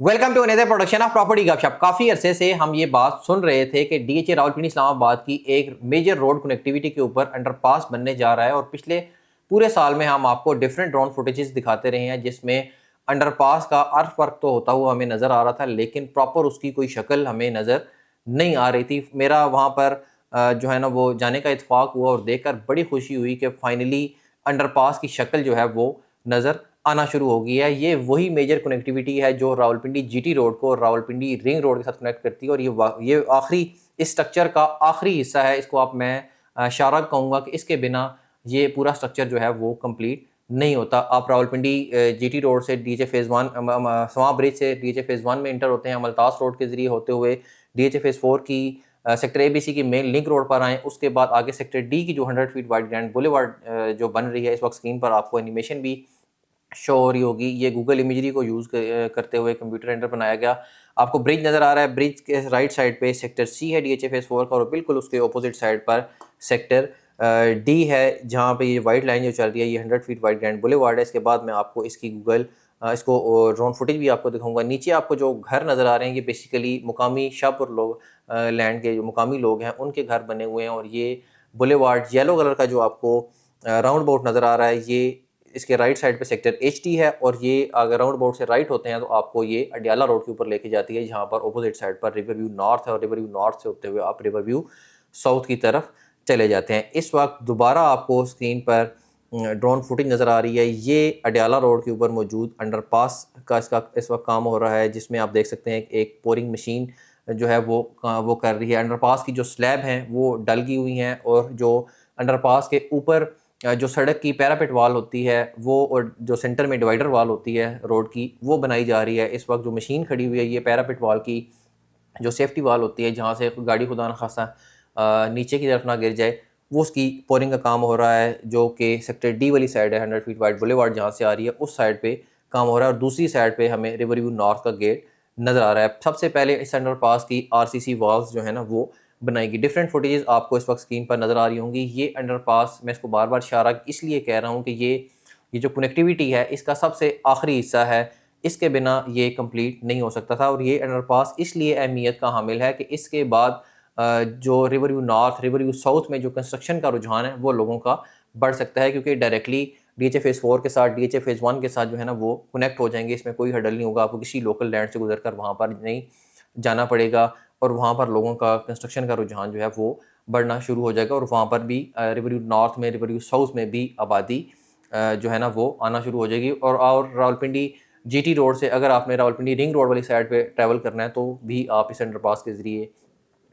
Welcome to another production of property गपशप। काफ़ी अरसे से हम ये बात सुन रहे थे कि डीएचए रावलपिंडी इस्लामाबाद की एक मेजर रोड कनेक्टिविटी के ऊपर अंडरपास बनने जा रहा है और पिछले पूरे साल में हम आपको डिफरेंट ड्रोन फुटेजेस दिखाते रहे हैं जिसमें अंडरपास का अर्थ वर्क तो होता हुआ हमें नज़र आ रहा था, लेकिन प्रॉपर उसकी कोई शक्ल हमें नज़र नहीं आ रही थी। मेरा वहाँ पर जो है ना वो जाने का इत्तेफाक हुआ और देखकर बड़ी खुशी हुई कि फाइनली अंडरपास की शक्ल जो है वो नज़र आना शुरू हो गई है। ये वही मेजर कनेक्टिविटी है जो रावलपिंडी जीटी रोड को रावलपिंडी रिंग रोड के साथ कनेक्ट करती है और ये आखिरी इस स्ट्रक्चर का आखिरी हिस्सा है। इसको आप मैं शारक कहूँगा कि इसके बिना ये पूरा स्ट्रक्चर जो है वो कंप्लीट नहीं होता। आप रावलपिंडी जीटी रोड से डीएचए फेज़ 1 सवां ब्रिज से डीएचए फेज़ 1 में इंटर होते हैं, मल्तास रोड के ज़रिए होते हुए डीएचए फेज़ 4 की सेक्टर एबीसी की मेन लिंक रोड पर आएँ। उसके बाद आगे सेक्टर डी की जो 100 फीट वाइड ग्रैंड बुलेवार्ड जो बन रही है, इस वक्त स्क्रीन पर आपको एनिमेशन भी शो हो रही होगी। ये गूगल इमेजरी को यूज़ करते हुए कंप्यूटर रेंडर बनाया गया। आपको ब्रिज नज़र आ रहा है, ब्रिज के राइट साइड पे सेक्टर सी है डीएचए फेज़ 4 का और बिल्कुल उसके ऑपोजिट साइड पर सेक्टर डी है, जहाँ पे ये वाइट लाइन जो चल रही है ये 100 फीट वाइड ग्रैंड बुलेवार्ड है। इसके बाद मैं आपको इसकी इसको ड्रोन फुटेज भी आपको दिखाऊंगा। नीचे आपको जो घर नज़र आ रहे हैं ये बेसिकली मुकामी शाहपुर लोग लैंड के जो मुकामी लोग हैं उनके घर बने हुए हैं और ये बुलेवार्ड येलो कलर का जो आपको राउंड बोट नज़र आ रहा है ये इसके राइट साइड पे सेक्टर एचटी है और ये अगर राउंड बोर्ड से राइट होते हैं तो आपको ये अडियाला रोड के ऊपर लेके जाती है, जहाँ पर ऑपोजिट साइड पर रिवर व्यू नॉर्थ है और रिवर व्यू नॉर्थ से होते हुए आप रिवर व्यू साउथ की तरफ चले जाते हैं। इस वक्त दोबारा आपको स्क्रीन पर ड्रोन फुटेज नज़र आ रही है। ये अडियाला रोड के ऊपर मौजूद अंडरपास का इसका इस वक्त काम हो रहा है, जिसमें आप देख सकते हैं एक पोरिंग मशीन जो है वो कर रही है। अंडरपास की जो स्लैब हैं वो डलगी हुई हैं और जो अंडरपास के ऊपर जो सड़क की पैरापेट वाल होती है वो और जो सेंटर में डिवाइडर वाल होती है रोड की वो बनाई जा रही है। इस वक्त जो मशीन खड़ी हुई है ये पैरापेट वाल की जो सेफ्टी वाल होती है, जहाँ से गाड़ी खुदा न खासा नीचे की तरफ ना गिर जाए, वो उसकी पोरिंग का काम हो रहा है, जो कि सेक्टर डी वाली साइड है 100 फीट वाइड बुलेवार्ड जहाँ से आ रही है उस साइड पे काम हो रहा है और दूसरी साइड पे हमें रिवर व्यू नॉर्थ का गेट नज़र आ रहा है। सबसे पहले इस अंडरपास की आरसीसी वॉल्स जो है ना वो बनाएगी। डिफरेंट फुटेजेस आपको इस वक्त स्क्रीन पर नज़र आ रही होंगी। ये अंडरपास मैं इसको बार बार इशारा इसलिए कह रहा हूँ कि ये जो कनेक्टिविटी है इसका सबसे आखिरी हिस्सा है, इसके बिना ये कंप्लीट नहीं हो सकता था और ये अंडरपास इसलिए अहमियत का हामिल है कि इसके बाद जो river view north river view south में जो कंस्ट्रक्शन का रुझान है वो लोगों का बढ़ सकता है, क्योंकि डायरेक्टली डीएचए फेज़ 4 के साथ डीएचए फेज़ 1 के साथ जो है ना वो कनेक्ट हो जाएंगे। इसमें कोई हडल नहीं होगा, आपको किसी लोकल लैंड से गुजर कर वहाँ पर नहीं जाना पड़ेगा और वहाँ पर लोगों का कंस्ट्रक्शन का रुझान जो है वो बढ़ना शुरू हो जाएगा और वहाँ पर भी रिवर व्यू नॉर्थ में रिवर व्यू साउथ में भी आबादी जो है ना वो आना शुरू हो जाएगी। और रावलपिंडी जीटी रोड से अगर आपने रावलपिंडी रिंग रोड वाली साइड पे ट्रैवल करना है तो भी आप इस अंडरपास के ज़रिए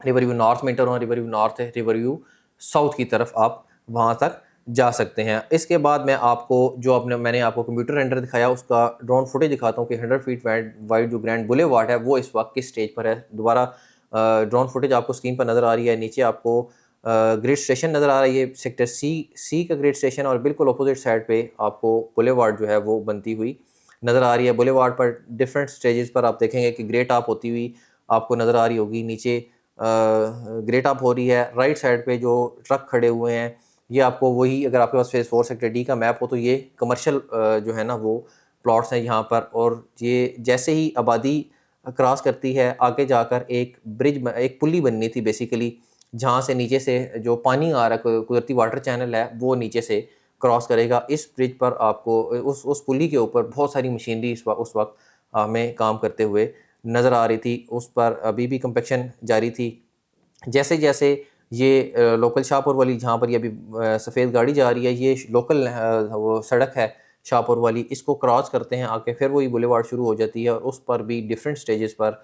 रिवर व्यू नॉर्थ में इंटर होना, रिवर व्यू नॉर्थ है रिवर व्यू साउथ की तरफ आप वहाँ तक जा सकते हैं। इसके बाद मैं आपको जो मैंने आपको कंप्यूटर रेंडर दिखाया उसका ड्रोन फुटेज दिखाता हूँ कि 100 फीट वाइड जो ग्रैंड बुलेवार्ड है वो इस वक्त किस स्टेज पर है। दोबारा ड्रोन फुटेज आपको स्क्रीन पर नज़र आ रही है। नीचे आपको ग्रिड स्टेशन नज़र आ रही है, सेक्टर सी का ग्रिड स्टेशन और बिल्कुल अपोजिट साइड पे आपको बुलेवार्ड जो है वो बनती हुई नज़र आ रही है। बुलेवार्ड पर डिफरेंट स्टेजेस पर आप देखेंगे कि ग्रेट आप होती हुई आपको नज़र आ रही होगी। नीचे ग्रेट अप हो रही है। राइट साइड पे जो ट्रक खड़े हुए हैं ये आपको वही, अगर आपके पास फेज़ 4 सेक्टर डी का मैप हो तो ये कमर्शियल जो है ना वो प्लॉट्स हैं यहाँ पर। और ये जैसे ही आबादी क्रॉस करती है आगे जाकर एक पुली बननी थी बेसिकली, जहाँ से नीचे से जो पानी आ रहा है कुदरती वाटर चैनल है वो नीचे से क्रॉस करेगा। इस ब्रिज पर आपको उस पुली के ऊपर बहुत सारी मशीनरी उस वक्त हमें काम करते हुए नज़र आ रही थी। उस पर अभी भी कंपेक्शन जारी थी। जैसे जैसे ये लोकल शाहपुर वाली जहाँ पर ये अभी सफ़ेद गाड़ी जा रही है, ये लोकल वो सड़क है शाहपुर वाली, इसको क्रॉस करते हैं आके फिर वही बुलेवार्ड शुरू हो जाती है और उस पर भी डिफरेंट स्टेजेस पर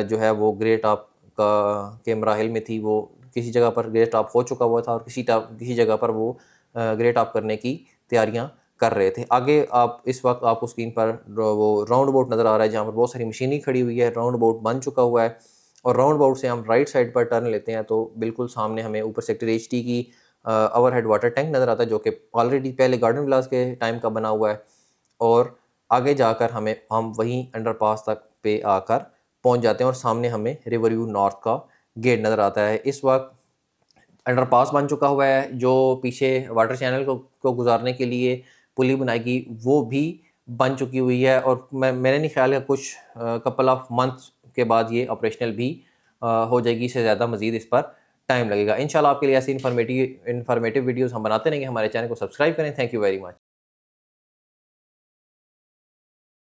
जो है वो ग्रेट टॉप के मराहिल में थी। वो किसी जगह पर ग्रेट टॉप हो चुका हुआ था और किसी जगह पर वो ग्रेट टॉप करने की तैयारियाँ कर रहे थे। आगे आप इस वक्त आपको स्क्रीन पर वो राउंड बोट नज़र आ रहा है जहाँ पर बहुत सारी मशीनरी खड़ी हुई है। राउंड बोट बन चुका हुआ है और राउंड बाउट से हम राइट साइड पर टर्न लेते हैं तो बिल्कुल सामने हमें ऊपर सेक्टर एचटी की ओवरहेड वाटर टैंक नज़र आता है, जो कि ऑलरेडी पहले गार्डन विलास के टाइम का बना हुआ है। और आगे जाकर हम वहीं अंडरपास तक पे आकर पहुंच जाते हैं और सामने हमें रिवर व्यू नॉर्थ का गेट नज़र आता है। इस वक्त अंडरपास बन चुका हुआ है, जो पीछे वाटर चैनल को गुजारने के लिए पुली बनाएगी वो भी बन चुकी हुई है और मैंने नहीं ख्याल है कुछ कपल ऑफ मंथ्स के बाद ये ऑपरेशनल भी हो जाएगी। इससे ज़्यादा मज़ीद इस पर टाइम लगेगा। इंशाल्लाह आपके लिए ऐसी इन्फॉर्मेटिव वीडियोज़ हम बनाते रहेंगे। हमारे चैनल को सब्सक्राइब करें। Thank you very much.